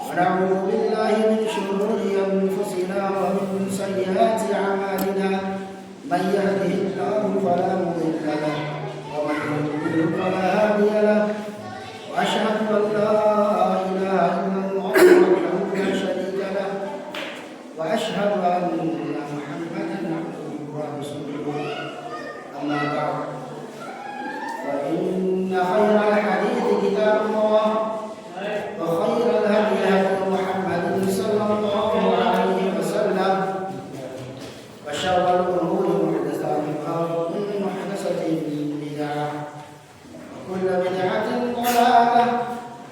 ونعوذ بالله من شرور أنفسنا ومن سيئات أعمالنا من يهده الله فلا مضل له ومن يضلل فلا هادي له وأشهد أن لا إله إلا الله وحده لا شريك له وأشهد أن محمدا عبده ورسوله أما بعد فإن خير الحديث كتاب الله وخير الهدي هدي محمد صلى الله عليه وسلم وشر الأمور محدثاتها وكل محدثة بدعة وكل بدعة ضلالة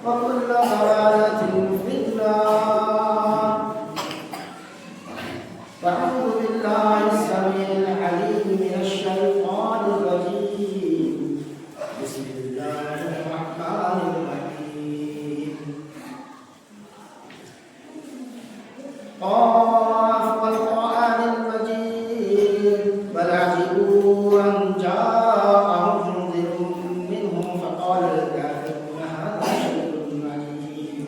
وكل ضلالة في النار. فأعوذ بالله السميع العليم من الشيطان الرجيم. بسم الله الرحمن الرحيم. قاف والقرآن المجيد بل عجبوا أن جاءهم منذر منهم فقال الكافرون هذا شيء عجيب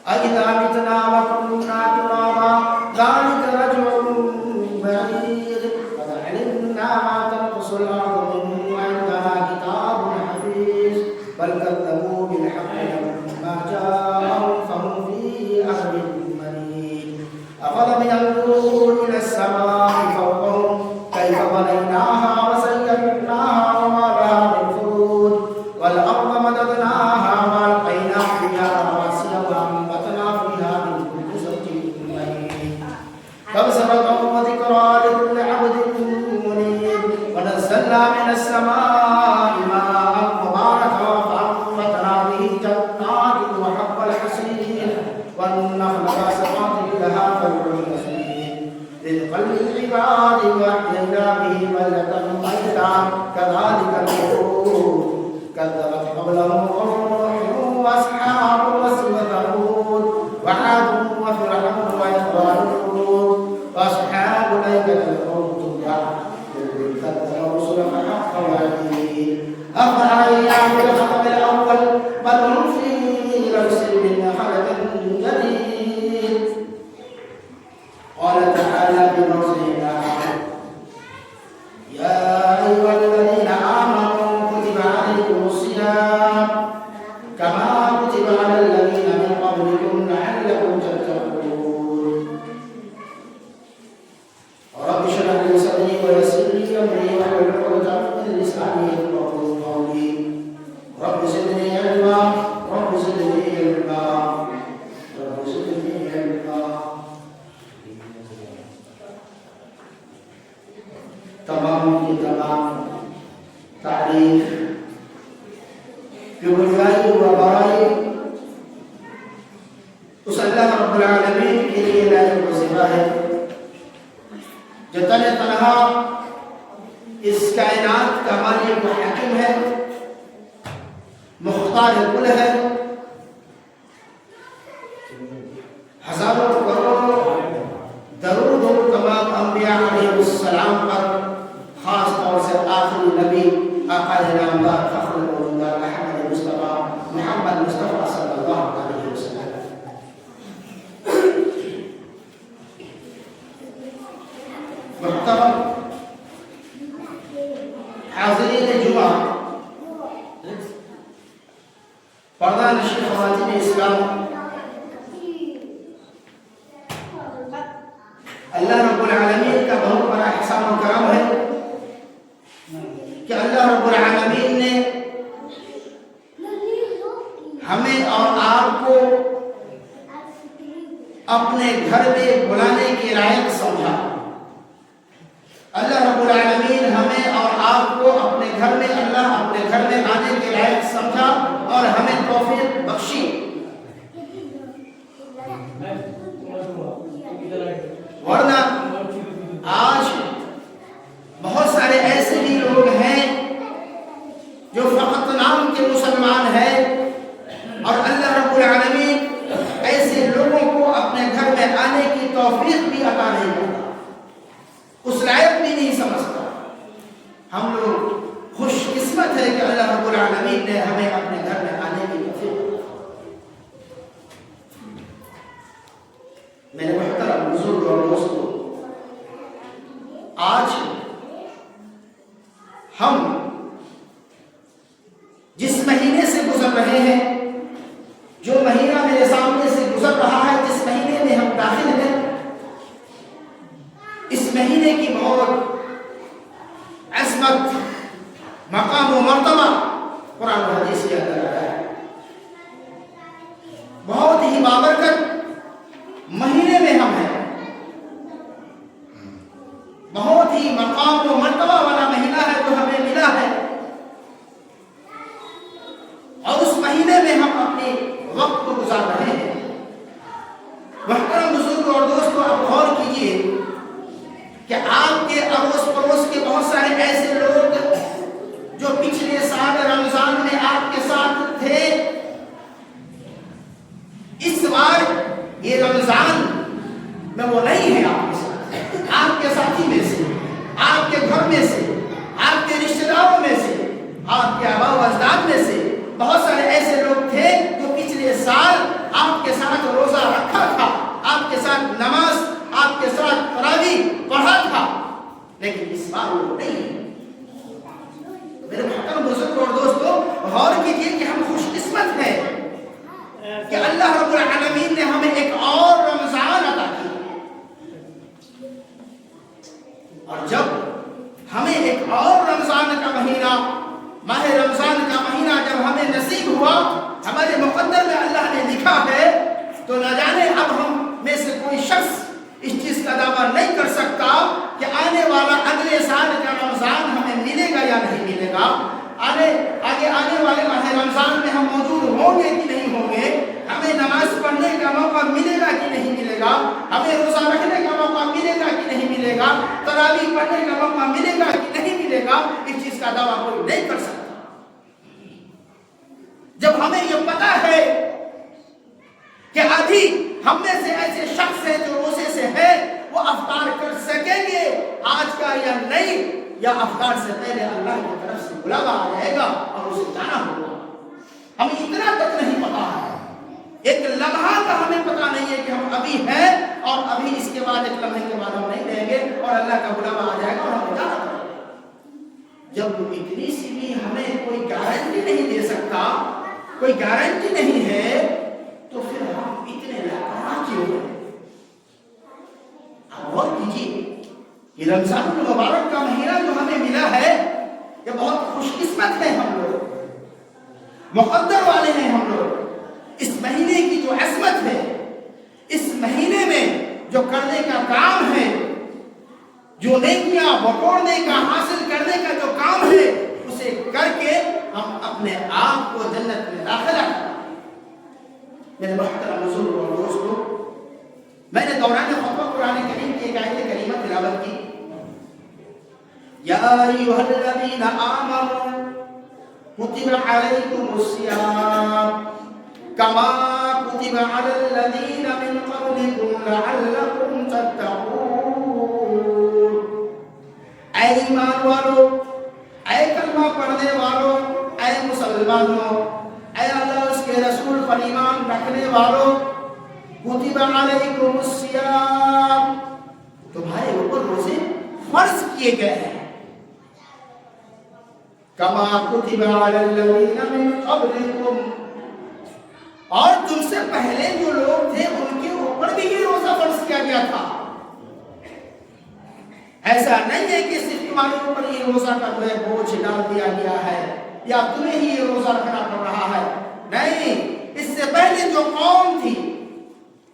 أإذا متنا وكنا ترابا ذلك رجع بعيد قد علمنا ما تنقص الأرض منهم وعندنا كتاب حفيظ بل كذبوا بالحق لما جاءهم فهم في أمر مريج أفلم ينظروا إلى السماء فوقهم كيف بنيناها وزيناها وما لها من فروج والأرض مددناها وألقينا فيها رواسي وأنبتنا فيها من كل زوج بهيج تبصرة وذكرى لكل عبد منيب ونزلنا من السماء ماء مباركا فأنبتنا به جنات وحب الحصيد والنخل باسقات لها فرع نضيد رزقا للعباد وأحيينا به بلدة ميتا كذلك الخروج كذبت قبلهم قوم نوح وأصحاب الرس وثمود وعاد وفرعون وإخوان لوط وأصحاب الأيكة قوم تبع كل كذب الرسل فحق وعيد أفعينا بالخلق الأول بل هم في لبس من خلق جديد. قال تعالى بنصرنا يا أيها الذين آمنوا كتب عليكم الصيام كما كتب على الذين من قبلكم لعلكم تتقون. رب اشرح لي صدري ويسر لي أمري واحلل عقدة من لساني يفقهوا قولي. رب زدني علما رب زدني علما رب زدني علما. تمام کی تمام تعریف کبریائی و برائی اس اللہ رب العالمین کے لیے لائق و زیبا ہے جو تنہا اس کائنات کا مالک و حاکم ہے، مختار کل ہے، ہزاروں کروڑوں درود ہو تمام انبیاء علیہ السلام پر، خاص طور سے آخری نبی آقا نامدار فخر الانبیاء احمد مصطفیٰ محمد مصطفیٰ صلی اللہ علیہ وسلم. محترم حاضرین جمعہ، پردہ نشین خواتین اسلام، اللہ رب العالمین کا بہت بڑا احسان و کرم ہے کہ اللہ رب العالمین نے ہمیں اور آپ کو اپنے گھر میں بلانے کے لائق سمجھا. اللہ رب العالمین ہمیں اور آپ کو اپنے گھر میں آنے کے لائق سمجھا اور ہمیں توفیق بخشی. ورنہ آج بہت سارے ایسے بھی لوگ ہیں جو فقط نام کے مسلمان ہیں اور اللہ رب العالمین ایسے لوگوں کو اپنے گھر میں آنے کی توفیق بھی عطا نہیں کرتا، اس لائق بھی نہیں سمجھتا. ہم لوگ خوش قسمت ہے کہ اللہ رب العالمین نے ہمیں اپنے گھر میں آنے کی توفیق. بہت ہی بابرکت مہینے میں ہم ہیں، بہت ہی مقام و مرتبہ والا مہینہ ہے جو ہمیں ملا ہے، اور اس مہینے میں ہم اپنے وقت کو گزار رہے ہیں۔ محترم بزرگ اور دوستوں، اب غور کیجئے کہ آپ کے اڑوس پڑوس کے بہت سارے ایسے لوگ جو پچھلے سال رمضان میں آپ کے ساتھ تھے، اس بار یہ رمضان میں وہ نہیں ہے آپ کے ساتھ۔ آپ کے ساتھی میں سے، آپ کے گھر میں سے، آپ کے رشتہ داروں میں سے، آپ کے آباء و اجداد میں سے بہت سارے ایسے لوگ تھے جو پچھلے سال آپ کے ساتھ روزہ رکھا تھا، آپ کے ساتھ نماز، آپ کے ساتھ تراویح پڑھا تھا، لیکن اس بار وہ نہیں۔ میرے محترم بزرگ اور دوستوں، غور کیجئے کہ ہم خوش قسمت ہیں کہ اللہ رب العالمین نے ہمیں ایک اور رمضان عطا کیا، اور جب ہمیں ایک اور رمضان کا مہینہ، ماہ رمضان کا مہینہ جب ہمیں نصیب ہوا، ہمارے مقدر میں اللہ نے لکھا ہے، تو نہ جانے اب ہم میں سے کوئی شخص اس چیز کا دعویٰ نہیں کر سکتا کہ آنے والا اگلے سال کا رمضان ہمیں ملے گا یا نہیں ملے گا، آگے آنے والے ماہ رمضان میں ہم موجود ہوں گے کہ نہیں ہوں گے، ہمیں نماز پڑھنے کا موقع ملے گا کہ نہیں ملے گا، ہمیں روزہ رکھنے کا موقع ملے گا کہ نہیں ملے گا، تراویح پڑھنے کا موقع ملے گا کہ نہیں ملے گا، اس چیز کا دعویٰ کوئی نہیں کر سکتا۔ جب ہمیں یہ پتا ہے کہ ابھی ہم میں سے ایسے شخص ہیں جو روزے سے ہے، وہ افطار کر سکیں گے آج کا یا نہیں، یا افطار سے پہلے اللہ کی طرف سے بلاوا آ جائے گا اور اسے جانا ہوگا، ہمیں اتنا تک نہیں پتا ہے، ایک لمحہ کا ہمیں پتا نہیں ہے کہ ہم ابھی ہیں اور ابھی اس کے بعد ایک لمحے کے بعد ہم نہیں رہیں گے اور اللہ کا بلاوا آ جائے گا اور ہمیں جانا پڑے گا۔ جب اتنی سی بھی ہمیں کوئی گارنٹی نہیں دے سکتا، کوئی گارنٹی نہیں ہے، تو پھر ہم اتنے لاپرواہ کیوں ہیں؟ غور کیجیے، یہ رمضان المبارک کا مہینہ جو ہمیں ملا ہے، یہ بہت خوش قسمت ہے ہم لوگ، مقدر والے ہیں ہم لوگ۔ اس مہینے کی جو عظمت ہے، اس مہینے میں جو کرنے کا کام ہے، جو نیکیاں بٹورنے کا، حاصل کرنے کا جو کام ہے، اسے کر کے ہم اپنے آپ کو جنت میں داخلہ کریں۔ میرے محترم بزرگ اور دوستوں، میں نے دوران خطبہ قرآن کریم کی ایک آیت کریمہ تلاوت کی، یا ایھا الذین آمنوا کتب علیکم الصیام کما کتب علی الذین من قبلکم لعلکم تتقون۔ اے ایمان والو، اے کلمہ پڑھنے والوں، اے مسلمانوں، اے اللہ اس کے رسول پر ایمان رکھنے والوں، کتب علیکم الصیام، تمہارے اوپر روزے فرض کیے گئے ہیں، کما کتب علی الذین من قبلکم، اور تم سے پہلے جو لوگ تھے ان کے اوپر بھی یہ روزہ فرض کیا گیا تھا۔ ایسا نہیں ہے کہ صرف تمہارے اوپر یہ روزہ کا بوجھ ڈال دیا گیا ہے یا تمہیں ہی یہ روزہ رکھنا پڑ رہا ہے، نہیں، اس سے پہلے جو قوم تھی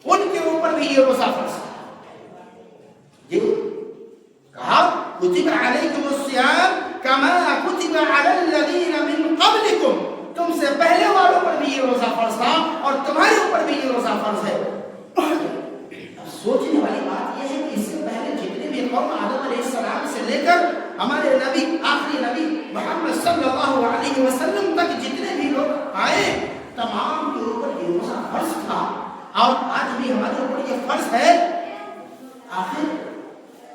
ان کے اوپر بھی یہ روزہ فرض تھا۔ جی کہا کتب علیکم الصیام کما کتب علی الذین من قبلکم، تم سے پہلے والوں پر بھی یہ روزہ فرض تھا اور تمہارے اوپر بھی یہ روزہ فرض ہے۔ اب سوچنے والی بات یہ ہے کہ اس سے پہلے جتنے بھی قوم آدم علیہ السلام سے لے کر ہمارے نبی، آخری نبی محمد صلی اللہ علیہ وسلم تک جتنے بھی لوگ آئے، تمام کے اوپر یہ روزہ فرض تھا، اور آج بھی ہمارے اوپر یہ فرض ہے۔ آخر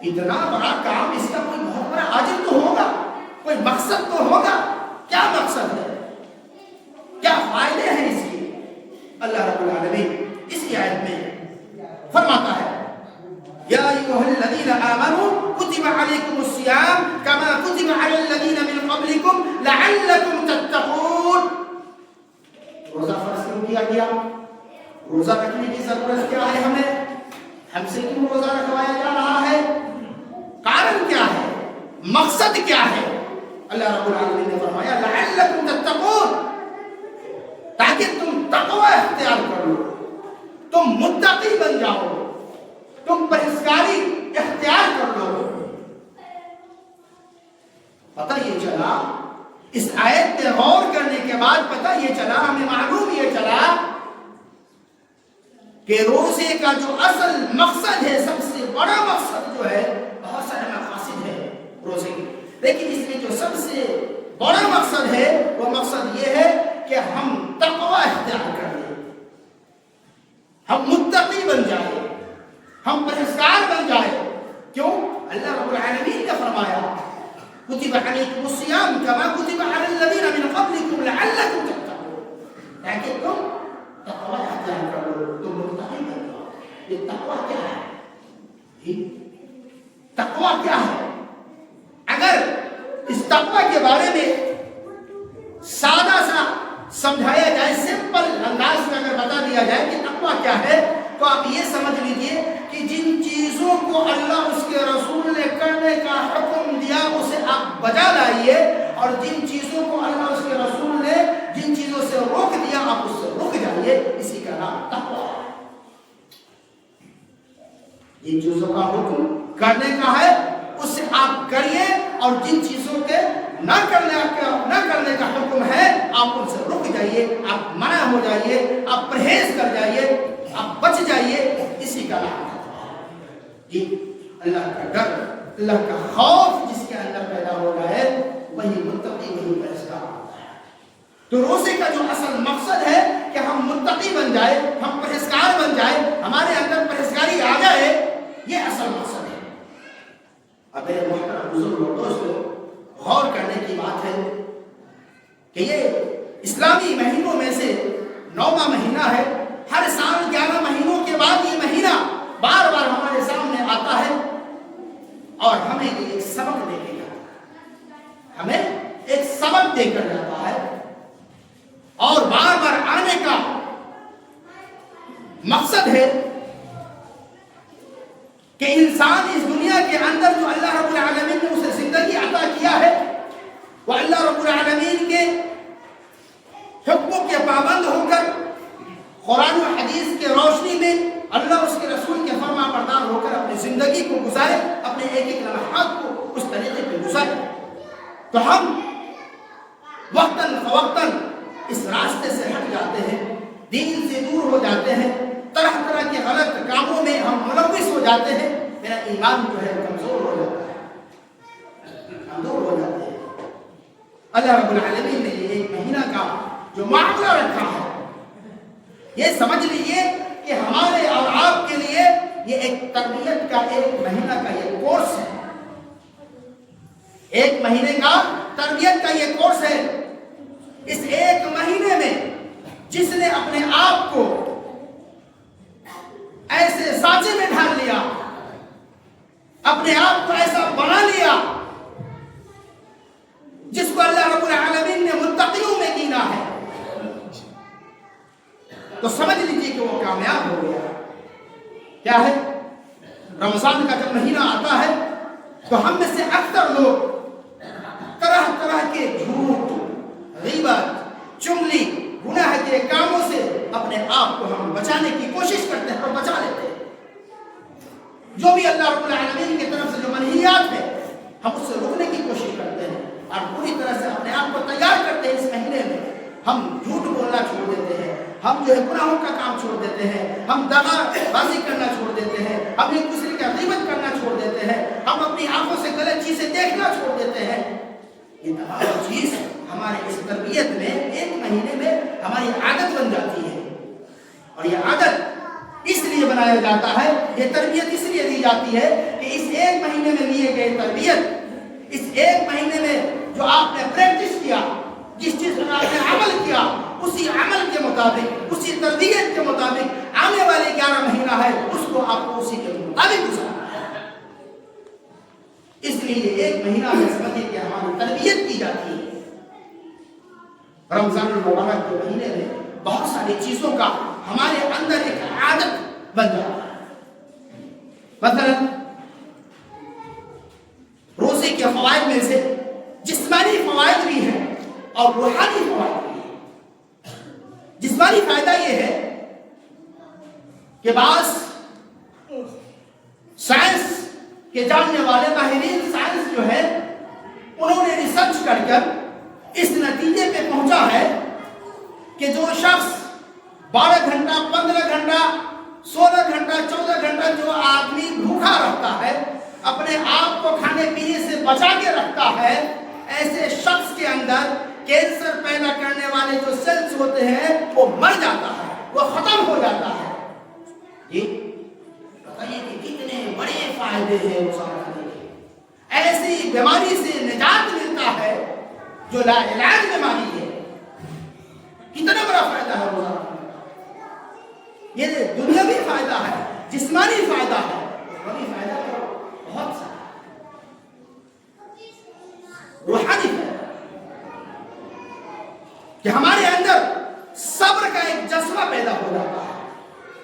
اتنا بڑا کام، اس کا کوئی بہت بڑا اجر تو ہوگا، کوئی مقصد تو ہوگا، کیا مقصد ہے، کیا فائدے ہیں اس کے؟ اللہ رب العالمین اس کی آیت میں فرماتا ہے، یا ایھا الذین آمنوا کتب علیکم الصیام کما کتب علی الذین من قبلکم لعلکم تتقون۔ روزہ فرض کیوں کیا گیا؟ روزہ رکھنے کی ضرورت کیا ہے ہمیں؟ ہم سے کیوں روزہ رکھوایا جا رہا ہے؟ کارن کیا ہے؟ مقصد کیا ہے؟ اللہ رب العالمین نے فرمایا لعلکم تتقون، تاکہ تم تقوی اختیار کرو، تم متقی بن جاؤ، تم پرہیزگاری اختیار کر لو۔ پتہ یہ چلا، اس آیت پہ غور کرنے کے بعد پتہ یہ چلا، ہمیں معلوم یہ چلا کہ روزے کا جو اصل مقصد ہے، سب سے بڑا مقصد جو ہے، بہت سارے مقاصد ہے روزے کے، لیکن اس میں جو سب سے بڑا مقصد ہے وہ مقصد یہ ہے کہ ہم تقوی اختیار کر لیں، ہم متقی بن جائیں، ہم پرہیزگار بن جائیں۔ کیوں؟ اللہ رب العالمین نے فرمایا کتب علیکم الصیام کما کتب علی الذین من قبلکم لعلکم تتقون، تاکہ تم تقوی اختیار کر لو، تم متقی بن جاؤ۔ یہ تقوی کیا ہے؟ تقوی کیا ہے؟ اگر اس تقوی کے بارے میں سادہ سا سمجھایا جائے، سمپل انداز میں اگر بتا دیا جائے کہ تقوی کیا ہے، تو آپ یہ سمجھ لیجئے کہ جن چیزوں کو اللہ اس کے رسول نے کرنے کا حکم دیا اسے آپ بجا لائیے، اور جن چیزوں کو اللہ اس کے رسول نے جن چیزوں سے روک دیا آپ اس سے رک جائیے، اسی کا نام تقوی ہے۔ جن چیزوں کا حکم کرنے کا ہے اس سے آپ کریے، اور جن چیزوں کے نہ کرنے کا حکم ہے آپ ان سے رک جائیے، آپ منع ہو جائیے، آپ پرہیز کر جائیے، آپ بچ جائیے، اسی کا نام جی اللہ کا ڈر، اللہ کا خوف جس کے اندر پیدا ہو رہا ہے وہی متقی، وہی پرہیزگار ہوتا ہے۔ تو روزے کا جو اصل مقصد ہے کہ ہم متقی بن جائے، ہم پرہیزگار بن جائے، ہمارے اندر پرہیزگاری آ جائے، یہ اصل مقصد ہے۔ اب میرے محترم بزرگ اور دوستو، غور کرنے کی بات ہے کہ یہ اسلامی مہینوں میں سے 9واں مہینہ ہے۔ ہر سال 11 مہینوں کے بعد یہ مہینہ بار بار ہمارے سامنے آتا ہے اور ہمیں یہ ایک سبق دے کے جاتا ہے، ہمیں ایک سبق دے کر جاتا ہے، اور بار بار آنے کا مقصد ہے کہ انسان اس دنیا کے اندر جو اللہ رب العالمین نے اسے زندگی عطا کیا ہے، وہ اللہ رب العالمین کے حکموں کے پابند ہو کر، قرآن و حدیث کے روشنی میں اللہ اس کے رسول کے فرما بردار ہو کر اپنی زندگی کو گزارے، اپنے ایک ایک لمحات کو اس طریقے پہ گزارے۔ تو ہم وقتاً فوقتاً اس راستے سے ہٹ جاتے ہیں، دین سے دور ہو جاتے ہیں، طرح طرح کے غلط کاموں میں ہم ملوث ہو جاتے ہیں، میرا ایمان جو ہے کمزور ہو جاتا ہے، کمزور ہو جاتے ہیں۔ اللہ رب العالمین نے یہ ایک مہینہ کا جو معاملہ رکھا ہے، یہ سمجھ لیجئے کہ ہمارے اور آپ کے لیے یہ ایک تربیت کا، ایک مہینہ کا یہ کورس ہے، ایک مہینے کا تربیت کا یہ کورس ہے۔ اس ایک مہینے میں جس نے اپنے آپ کو ایسے سانچے میں ڈھال لیا، اپنے آپ کو ایسا بنا لیا جس کو اللہ رب العالمین نے متقیوں میں گینا ہے، تو سمجھ لیجیے کہ وہ کامیاب ہو گیا۔ کیا ہے؟ رمضان کا جب مہینہ آتا ہے تو ہم میں سے اکثر لوگ طرح طرح کے جھوٹ، غیبت، چغلی، گناہ کے کاموں سے اپنے آپ کو ہم بچانے کی کوشش کرتے ہیں اور بچا لیتے ہیں۔ جو بھی اللہ رب العالمین کی طرف سے جو منہیات ہے ہم اس سے روکنے کی کوشش کرتے ہیں، اور پوری طرح سے اپنے آپ کو تیار کرتے ہیں۔ اس مہینے میں ہم جھوٹ بولنا چھوڑ دیتے ہیں، ہم جو ہے گناہوں کا کام چھوڑ دیتے ہیں، ہم دغا بازی کرنا چھوڑ دیتے ہیں، ہم ایک دوسرے کا غیبت کرنا چھوڑ دیتے ہیں، ہم اپنی آنکھوں سے غلط چیزیں دیکھنا چھوڑ دیتے ہیں۔ یہ تمام چیز ہمارے اس تربیت میں ایک مہینے میں ہماری عادت بن جاتی ہے، اور یہ عادت اس لیے بنایا جاتا ہے، یہ تربیت اس لیے دی جاتی ہے کہ اس ایک مہینے میں لیے گئے تربیت، اس ایک مہینے میں جو آپ نے پریکٹس کیا، جس چیز پر آپ نے عمل کیا، اسی عمل کے مطابق، اسی تربیت کے مطابق آنے والے 11 مہینہ ہے اس کو آپ کو اسی کے مطابق گزارنا ہے۔ اس لیے ایک مہینہ میں سمجھے کہ ہماری تربیت کی جاتی ہے۔ رمضان المبارک کے مہینے میں بہت ساری چیزوں کا ہمارے اندر ایک عادت بن جاتا ہے۔ مثلا روزے کے فوائد میں سے جسمانی فوائد بھی ہیں اور روحانی فوائد بھی ہیں۔ جسمانی فائدہ یہ ہے کہ بعض سائنس کے جاننے والے ماہرین سائنس جو ہے انہوں نے ریسرچ کر اس نتیجے پہ پہنچا ہے کہ جو شخص 12 گھنٹہ 15 گھنٹہ 16 گھنٹہ 14 گھنٹہ جو آدمی بھوکا رہتا ہے، اپنے آپ کو کھانے پینے سے بچا کے رکھتا ہے، ایسے شخص کے اندر کینسر پیدا کرنے والے جو سیلز ہوتے ہیں وہ مر جاتا ہے، وہ ختم ہو جاتا ہے۔ یہ بتائیے کہ کتنے بڑے فائدے ہیں روزہ رکھنے کے۔ ایسی بیماری سے نجات ملتا ہے جو لا علاج بیماری ہے، کتنا بڑا فائدہ ہے روزہ رکھنے کا۔ یہ دنیاوی فائدہ ہے، جسمانی فائدہ ہے، روحانی فائدہ بہت سارا، روحانی فائدہ کہ ہمارے اندر صبر کا ایک جذبہ پیدا ہو جاتا ہے،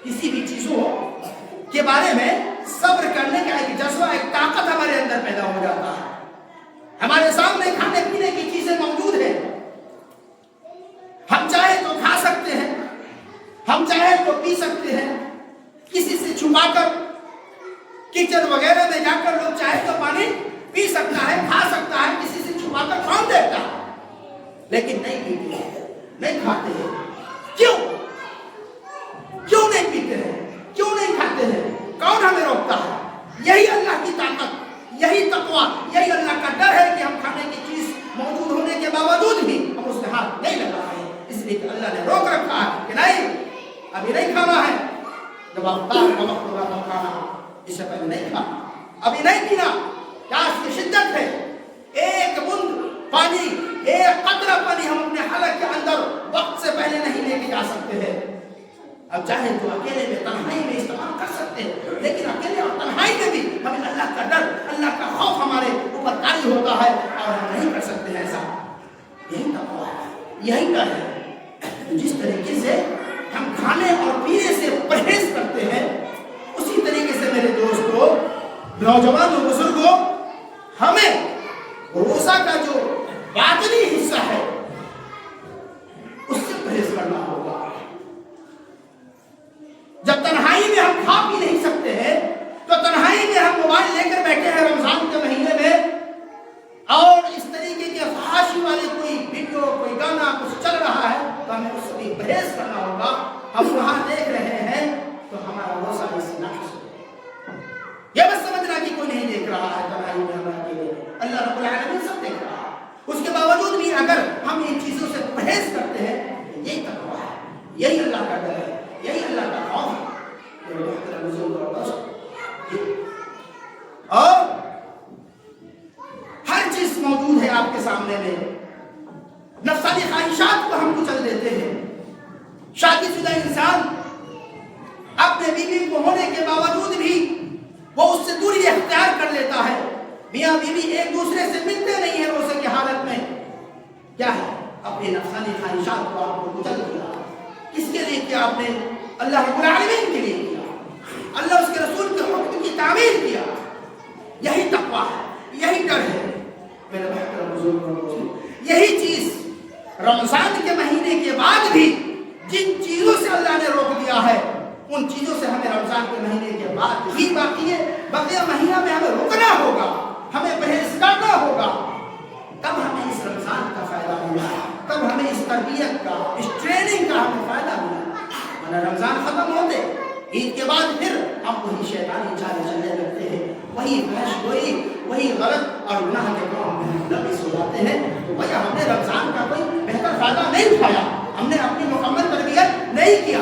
کسی بھی چیزوں کے بارے میں صبر کرنے کا ایک جذبہ، ایک طاقت ہمارے اندر پیدا ہو جاتا ہے۔ ہمارے سامنے کھانے پینے کی چیزیں موجود ہیں، ہم چاہے تو کھا سکتے ہیں، ہم چاہے تو پی سکتے ہیں، کسی سے چھپا کر کچن وغیرہ میں جا کر لوگ چاہے تو پانی پی سکتا ہے، کھا سکتا ہے، کسی سے چھپا کر کون دیکھتا ہے، لیکن نہیں پیتے ہیں، نہیں کھاتے ہیں۔ کیوں نہیں پیتے ہیں، کیوں نہیں کھاتے ہیں؟ کون ہمیں روکتا ہے؟ یہی اللہ کی طاقت، یہی تقویٰ، یہی اللہ کا ڈر ہے کہ ہم کھانے کی چیز موجود ہونے کے باوجود بھی ہم اس میں ہاتھ نہیں لگا رہے ہیں، اس لیے کہ اللہ نے روک رکھا ہے کہ نہیں ابھی نہیں کھانا ہے، جب افطار کا وقت ہوگا تب کھانا، اس سے پہلے نہیں کھانا، ابھی نہیں پینا۔ کیا اس کی شدت ہے؟ ایک بوند پانی، ایک قطرہ پانی ہم اپنے حلق کے اندر وقت سے پہلے نہیں لے کے جا سکتے ہیں۔ اب چاہے تو اکیلے میں تنہائی میں استعمال کر سکتے ہیں، لیکن اکیلے اور تنہائی میں بھی ہمیں اللہ کا ڈر، اللہ کا خوف ہمارے اوپر طاری ہوتا ہے اور ہم نہیں کر سکتے ایسا۔ یہی تقویٰ ہے، یہی ڈر ہے۔ جس طریقے سے ہم کھانے اور پینے سے پرہیز کرتے ہیں، اسی طریقے سے میرے دوستوں، نوجوانوں، بزرگوں، ہمیں روزہ کا جو باطنی حصہ ہے اس سے پرہیز کرنا ہوگا۔ جب تنہائی میں ہم کھا پی نہیں سکتے ہیں تو تنہائی میں ہم موبائل لے کر بیٹھے ہیں رمضان کے مہینے میں، اور اس طریقے کے فحاشی والے کوئی ویڈیو، کوئی گانا کچھ چل رہا ہے تو ہمیں اس سے بھی پرہیز کرنا ہوگا۔ ہم وہاں دیکھ رہے ہیں تو ہمارا روزہ اس سے نقص ہے۔ یہ بس سمجھنا کہ کوئی نہیں دیکھ رہا ہے، تنہائی میں ہمارا کے لیے اللہ رب العالمین سب دیکھ رہا ہے۔ اس کے باوجود بھی اگر ہم ان چیزوں سے پرہیز کرتے ہیں، یہی تقویٰ ہے، یہی اللہ کا ڈر ہے، یہی اللہ کا خوف ہے۔ اور ہر چیز موجود ہے آپ کے سامنے میں، نفسانی خواہشات کو ہم کچل دیتے ہیں۔ شادی شدہ انسان اپنے بیوی کو ہونے کے باوجود بھی وہ اس سے دوری اختیار کر لیتا ہے۔ میاں بیوی ایک دوسرے سے ملتے نہیں ہیں روزے کی حالت میں، کیا ہے؟ اپنے نفسانی خواہشات کو آپ کو کچل دیا۔ اس کے لیے کیا آپ نے؟ اللہ رب العالمین کے لیے کیا، اللہ اس کے رسول کے حکم کی تعمیل کیا۔ یہی تقویٰ ہے، یہی ڈر ہے میرے محترم بزرگوں۔ یہی چیز رمضان کے مہینے کے بعد بھی جن چیزوں سے اللہ نے روک دیا ہے، ان چیزوں سے ہمیں رمضان کے مہینے کے بعد بھی باقی ہے، بقیہ مہینہ میں ہمیں رکنا ہوگا، ہمیں پرہیز کرنا ہوگا، تب ہمیں اس رمضان کا فائدہ ملا، تب ہمیں اس تربیت کا، اس ٹریننگ کا ہمیں فائدہ ملا۔ رمضان ختم ہوتے عید کے بعد پھر ہم وہی شیطانی چالیں چلنے لگتے ہیں، وہی فحش گوئی، وہی غلط اور گناہ کے کام میں ملوث ہو جاتے ہیں۔ تو بھیا ہم نے رمضان کا کوئی بہتر فائدہ نہیں اٹھایا، ہم نے اپنی مکمل تربیت نہیں کیا۔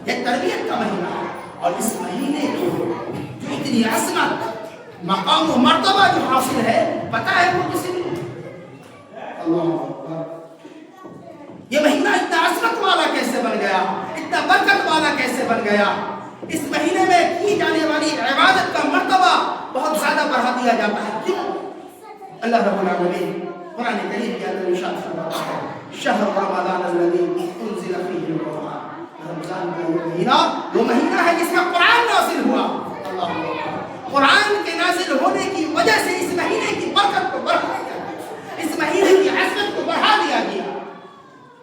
یہ تربیت کا مہینہ ہے، اور اس مہینے کو جو اتنی عظمت، مقام و مرتبہ جو حاصل ہے، پتہ ہے وہ کسی نے؟ اللہ اکبر۔ یہ مہینہ اتنا عظمت والا کیسے بن گیا، اتنا برکت والا کیسے بن گیا؟ اس مہینے میں کی جانے والی عبادت کا مرتبہ بہت زیادہ بڑھا دیا جاتا ہے۔ کیوں؟ اللہ رب العالمین قرآن کریم کے اندر ارشاد فرماتا ہے، شہر رمضان الذی انزل فیہ القرآن، رمضان کا یہ مہینہ وہ مہینہ ہے جس میں قرآن نازل ہوا۔ اللہ اکبر۔ قرآن کے نازل ہونے کی وجہ سے اس مہینے کی برکت کو بڑھا دیا گیا، اس مہینے کی عظمت کو بڑھا دیا گیا۔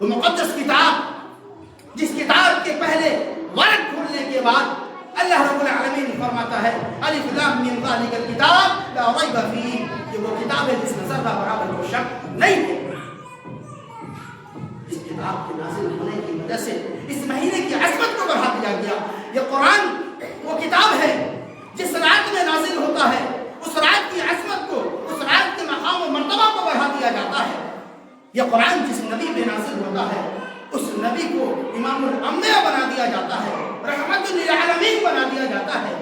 وہ مقدس کتاب، جس کتاب کے بعد اللہ رب العالمین فرماتا ہے الف لام میم ذالک الکتاب لا ریب فیہ، یہ وہ کتاب ہے جس میں ذرہ برابر کوئی شک نہیں ہے۔ اس کتاب کے نازل ہونے کی وجہ سے اس مہینے کی عظمت کو بڑھا دیا گیا۔ یہ قرآن وہ کتاب ہے جس رات میں نازل ہوتا ہے، اس رات کی عظمت کو، اس رات کے مقام و مرتبہ کو بڑھا دیا جاتا ہے۔ یہ قرآن جس نبی پہ نازل ہوتا ہے اس نبی کو امام الانبیاء بنا دیا جاتا ہے، رحمت للعالمین بنا دیا جاتا ہے۔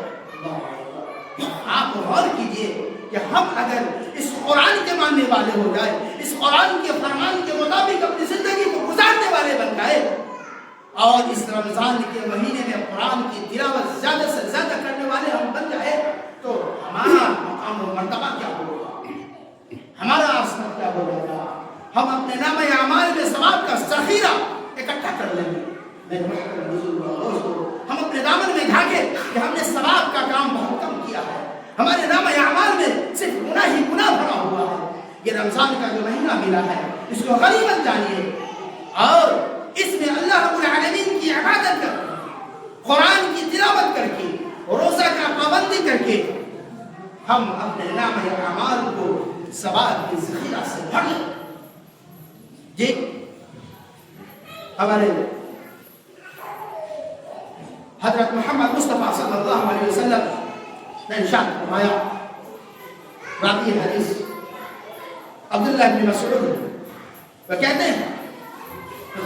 آپ غور کیجئے کہ ہم اگر اس قرآن کے ماننے والے ہو جائے، اس قرآن کے فرمان کے مطابق اپنی زندگی کو گزارنے والے بن جائے اور اس رمضان کے مہینے میں قرآن کی تلاوت زیادہ سے زیادہ کرنے والے ہم بن جائے تو ہمارا مقام و مرتبہ کیا ہوگا، ہمارا عظمت کیا ہوگا۔ ہم اپنے نام اعمال میں ثواب کا ذخیرہ اکٹھا کر لیں گے۔ میرے محترم بزرگوں اور دوستوں، ہم اپنے دامن میں جھانکے کہ ہم نے ثواب کا کام بہت کم کیا ہے، ہمارے نام اعمال میں صرف گناہ ہی گناہ بھرا ہوا ہے۔ یہ رمضان کا جو مہینہ ملا ہے اس کو غنیمت جانیے اور اس میں اللہ رب العالمین کی عبادت کر کے، قرآن کی تلاوت کر کے، روزہ کا پابندی کر کے ہم اپنے نام اعمال کو ثواب کے ذخیرہ سے بھر لیں۔ جی ہمارے حضرت محمد مصطفیٰ صلی اللہ علیہ وسلم نے ارشاد فرمایا، راوی حدیث عبداللہ بن مسعود وہ کہتے ہیں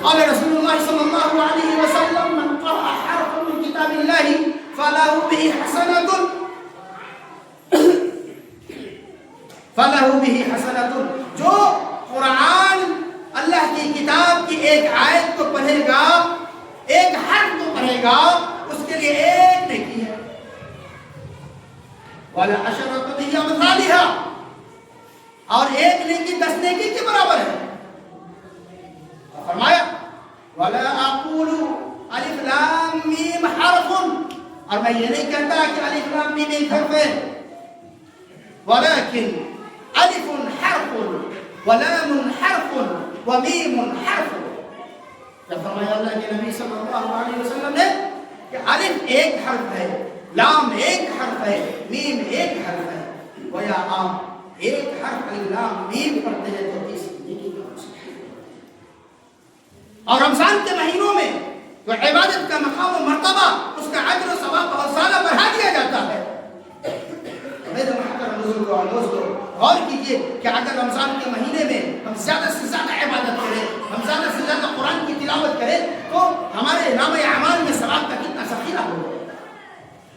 قال رسول اللہ صلی اللہ علیہ وسلم من قرأ حرفا من کتاب اللہ فله به حسنۃ، جو قرآن اللہ کی کتاب کی ایک آیت کو پڑھے گا، ایک حرف کو پڑھے گا، اس کے لیے ایک نیکی ہے۔ وَلَعَشَرَةُ بِأَمْثَالِهَا، اور ایک نیکی 10 نیکی کے برابر ہے۔ فرمایا وَلَا أَقُولُ أَلِف لام میم حرف، اور میں یہ نہیں کہتا کہ الف لام میم ایک حرف ہے، وَلَكِنْ أَلِفٌ حرف وَلَامٌ حرف وَمِيمٌ حرف۔ جب فرمایا اللہ کے نبی صلی اللہ علیہ وسلم نے کہ الف ایک حرف ہے، لام ایک حرف ہے، میم ایک حرف ہے، گویا آپ ایک حرف الف لام میم پڑھتے ہیں تو اس نیکی کا مستحق ہے۔ اور رمضان کے مہینوں میں تو عبادت کا مقام و مرتبہ، اس کا اجر و ثواب بہت زیادہ بڑھا دیا جاتا ہے۔ میرے محترم بزرگوں اور دوستوں، غور کیجئے کہ اگر رمضان کے مہینے میں ہم زیادہ سے زیادہ عبادت کریں، ہم زیادہ سے زیادہ قرآن کی تلاوت کریں تو ہمارے نام اعمال میں ثواب کا کتنا ذخیرہ ہوگا۔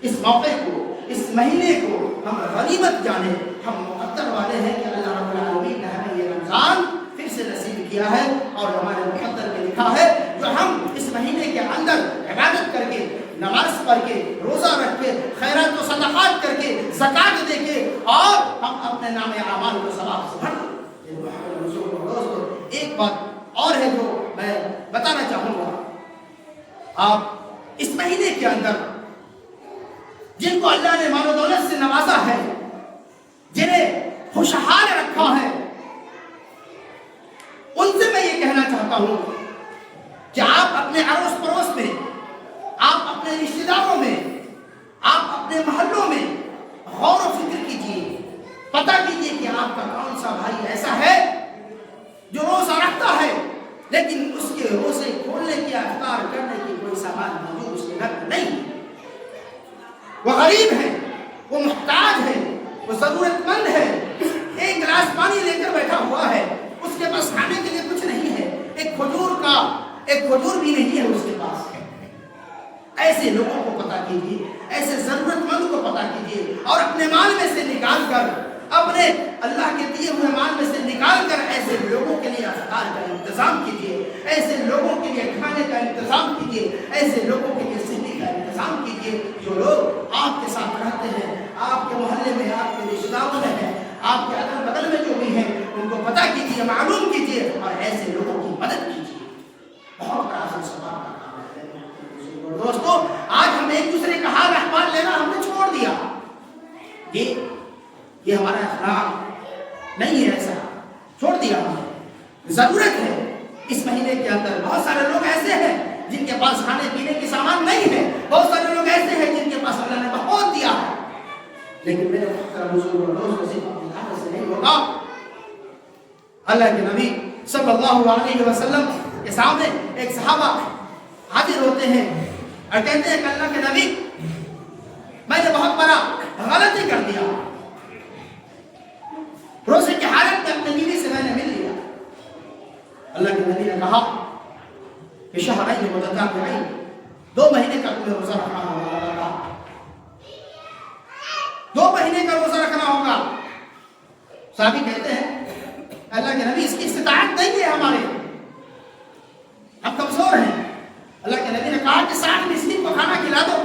اس موقع کو، اس مہینے کو ہم غنیمت جانیں۔ ہم مقدر والے ہیں کہ اللہ رب العالمین نے ہمیں یہ رمضان پھر سے نصیب کیا ہے اور ہمارے مقدر میں لکھا ہے جو ہم اس مہینے کے اندر عبادت کر کے، نماز پڑھ کے، روزہ رکھ کے، خیرات و صدقات کر کے، زکات دے کے اور ہم اپنے نام اعمال کو ثواب سے بھر دیں۔ ایک بات اور ہے جو میں بتانا چاہوں گا، آپ اس مہینے کے اندر جن کو اللہ نے مال و دولت سے نوازا ہے، جنہیں خوشحال رکھا ہے، ان سے میں یہ کہنا چاہتا ہوں کہ آپ اپنے اڑوس پڑوس میں، آپ اپنے رشتہ داروں میں، آپ اپنے محلوں میں غور و فکر کیجیے، پتہ کیجیے کہ آپ کا کون سا بھائی ایسا ہے جو روزہ رکھتا ہے لیکن اس کے روزے کھولنے کی، افطار کرنے کی کوئی سامان موجود اس کے گھر میں نہیں ہے۔ وہ غریب ہے، وہ محتاج ہے، وہ ضرورت مند ہے، ایک گلاس پانی لے کر بیٹھا ہوا ہے، اس کے پاس کھانے کے لیے کچھ نہیں ہے، ایک کھجور بھی نہیں ہے اس کے پاس۔ ایسے لوگوں کو پتہ کیجیے، ایسے ضرورت مند کو پتہ کیجیے اور اپنے مال میں سے نکال کر، اپنے اللہ کے دیے ہوئے مال میں سے نکال کر ایسے لوگوں کے لیے افطار کا انتظام کیجیے، ایسے لوگوں کے لیے کھانے کا انتظام کیجیے، ایسے لوگوں کے لیے سینے کا انتظام کیجیے جو لوگ آپ کے ساتھ رہتے ہیں، آپ کے محلے میں، آپ کے رشتہ داروں میں ہیں، آپ کے اگل بغل میں جو بھی ہیں، ان کو پتہ کیجیے، معلوم کیجیے اور ایسے لوگوں کی مدد کیجیے۔ بہت بڑا ثواب کا کام ہے دوستو۔ آج ہم ایک دوسرے کا حال احوال لینا ہم نے چھوڑ دیا۔ یہ ہمارا اخلاق نہیں ہے، ایسا چھوڑ دیا ہم نے۔ ضرورت ہے اس مہینے کے اندر، بہت سارے لوگ ایسے ہیں جن کے پاس کھانے پینے کی سامان نہیں ہے، بہت سارے لوگ ایسے لیکن میرے محترم بزرگ اور دوست صرف اپنی طاقت سے نہیں ہوگا. اللہ کے نبی صلی اللہ علیہ وسلم کے سامنے ایک صحابہ حاضر ہوتے ہیں اور کہتے ہیں کہ اللہ کے نبی میں نے بہت بڑا غلطی کر دیا. روزے کی حالت میں اپنی بیوی سے میں نے مل لیا. اللہ کے نبی نے کہا کہ شہرین متتابعین 2 مہینے کا تمہیں روزہ رکھنا ہوگا. 2 مہینے کا روزہ رکھنا ہوگا. صحابی کہتے ہیں اللہ کے نبی اس کی استطاعت نہیں ہے ہمارے، ہم کمزور ہیں. اللہ کے نبی نے کہا کہ 60 مسکین کو کھانا کھلا دو.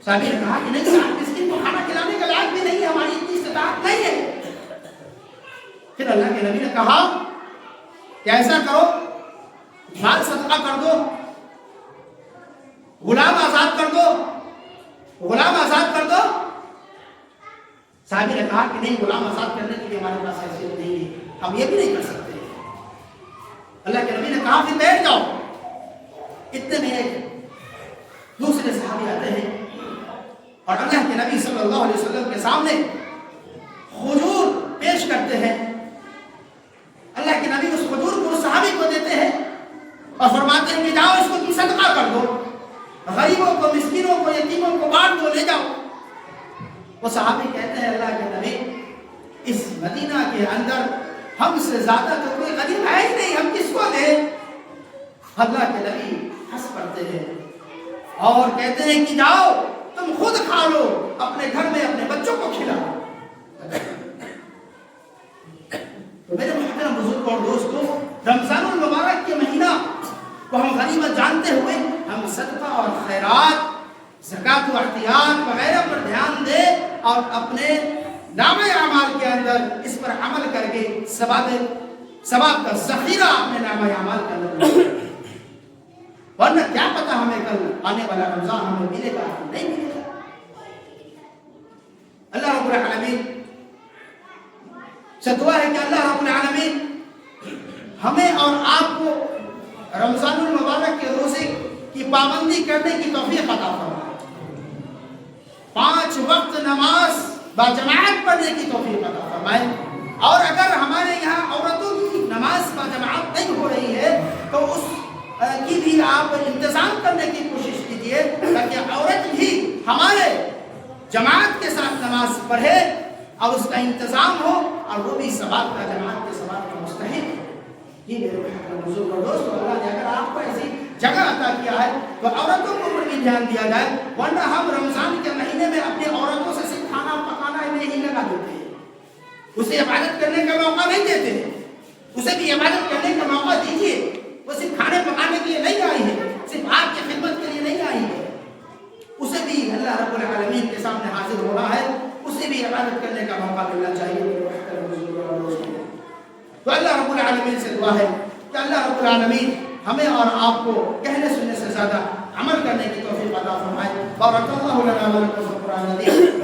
صحابی نے کہا کہ نہیں، 60 مسکین کو کھانا کھلانے کا لائق بھی نہیں ہے، ہماری اتنی استطاعت نہیں ہے. پھر اللہ کے نبی نے کہا کہ ایسا کرو، مال صدقہ کر دو، غلام آزاد کر دو، غلام آزاد کر دو. صحابی نے کہا کہ نہیں، غلام آزاد کرنے کے لیے ہمارے پاس حیثیت نہیں ہے، ہم یہ بھی نہیں کر سکتے. اللہ کے نبی نے کہا پھر بیٹھ جاؤ. اتنے میں ایک دوسرے صحابی آتے ہیں اور اللہ کے نبی صلی اللہ علیہ وسلم کے سامنے کھجور پیش کرتے ہیں. اللہ کے نبی اس کھجور کو اس صحابی کو دیتے ہیں اور فرماتے ہیں کہ جاؤ اس کو تم صدقہ کر دو، غریبوں کو، مسکینوں کو، یتیموں کو بانٹ دو، لے جاؤ. وہ صحابی کہتے ہیں اللہ کے نبی اس مدینہ کے اندر ہم سے زیادہ تو کوئی غریب ہے ہی نہیں، ہم کس کو دیں؟ اللہ کے نبی ہنس پڑتے ہیں اور کہتے ہیں کہ جاؤ تم خود کھا لو، اپنے گھر میں اپنے بچوں کو کھلاؤ. تو میرے محترم بزرگ اور دوستوں، رمضان المبارک کے مہینہ کو ہم غنیمت جانتے ہوئے ہم صدقہ اور خیرات، زکوٰۃ و احتیاط وغیرہ پر دھیان دیں اور اپنے نامہ اعمال کے اندر اس پر عمل کر کے ثواب کا ذخیرہ اپنے نامہ اعمال کے اندر رکھیں. ورنہ کیا پتہ ہمیں کل آنے والا رمضان ہمیں ملے گا نہیں ملے گا. اللہ رب العالمین سے دعا ہے کہ اللہ رب العالمین ہمیں اور آپ کو رمضان المبارک کے روزے کی پابندی کرنے کی توفیق عطا فرمائے. 5 وقت نماز باجماعت پڑھنے کی توفیق عطا فرمائے. اور اگر ہمارے یہاں عورتوں کی نماز باجماعت نہیں ہو رہی ہے تو اس کی بھی آپ انتظام کرنے کی کوشش کیجیے تاکہ عورت بھی ہمارے جماعت کے ساتھ نماز پڑھے اور اس کا انتظام ہو اور وہ بھی ثواب کا، جماعت کے ثواب کا مستحق. یہ میرے بزرگ اور دوستو، اللہ نے اگر آپ کو ایسی جگہ عطا کیا ہے تو عورتوں کو بھی دھیان دیا جائے. ورنہ ہم رمضان کے مہینے میں اپنی عورتوں سے صرف کھانا پکانا نہیں لگا دیتے ہیں، اسے عبادت کرنے کا موقع نہیں دیتے ہیں. اسے بھی عبادت کرنے کا موقع دیجیے. وہ صرف کھانے پکانے کے لیے نہیں آئی ہے، صرف آپ کی خدمت کے لیے نہیں آئی ہے. اسے بھی اللہ رب العالمین کے سامنے حاضر ہونا ہے، اسے بھی عبادت کرنے کا موقع ملنا چاہیے. تو اللہ رب العالمین سے دعا ہے کہ اللہ رب العالمین ہمیں اور آپ کو کہنے سننے سے زیادہ عمل کرنے کی توفیق عطا فرمائے. بارک اللہ لنا و لکم فی القرآن العظیم.